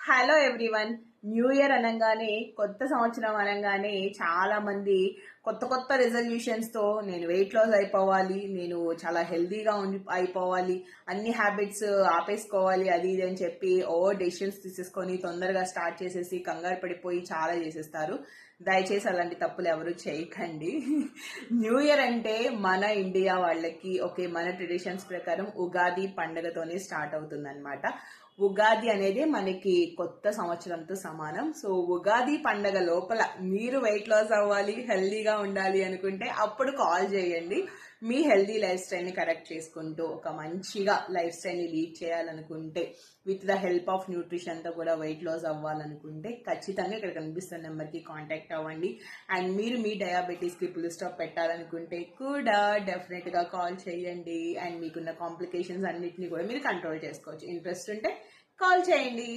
Hello everyone. New year అనగానే, కొత్త సంవత్సరం అనగానే చాలా మంది కొత్త కొత్త రెజల్యూషన్స్ తో నేను వెయిట్ లాస్ అయిపోవాలి, నేను చాలా హెల్దీగా అయిపోవాలి, అన్ని హ్యాబిట్స్ ఆపేసుకోవాలి, అది ఇది అని చెప్పి డెసిషన్స్ తీసేసుకొని తొందరగా స్టార్ట్ చేసేసి కంగారు పడిపోయి చాలా చేసేస్తారు. దయచేసి అలాంటి తప్పులు ఎవరు చేయకండి. న్యూ ఇయర్ అంటే మన ఇండియా వాళ్ళకి మన ట్రెడిషన్స్ ప్రకారం ఉగాది పండుగతోనే స్టార్ట్ అవుతుంది అనమాట. ఉగాది అనేది మనకి కొత్త సంవత్సరంతో సమానం. సో ఉగాది పండగ లోపల మీరు వెయిట్ లాస్ అవ్వాలి, హెల్దీగా ఉండాలి అనుకుంటే అప్పుడు కాల్ చేయండి. మీ హెల్దీ లైఫ్ స్టైల్ని కరెక్ట్ చేసుకుంటూ ఒక మంచిగా లైఫ్ స్టైల్ని లీడ్ చేయాలనుకుంటే, విత్ ద హెల్ప్ ఆఫ్ న్యూట్రిషన్తో కూడా వెయిట్ లాస్ అవ్వాలనుకుంటే ఖచ్చితంగా ఇక్కడ కనిపిస్తున్న నెంబర్కి కాంటాక్ట్ అవ్వండి. అండ్ మీరు మీ డయాబెటీస్కి ఫుల్ స్టాప్ పెట్టాలనుకుంటే కూడా డెఫినెట్గా కాల్ చేయండి. అండ్ మీకున్న కాంప్లికేషన్స్ అన్నిటిని కూడా మీరు కంట్రోల్ చేసుకోవచ్చు. ఇంట్రెస్ట్ ఉంటే కాల్ చేయండి.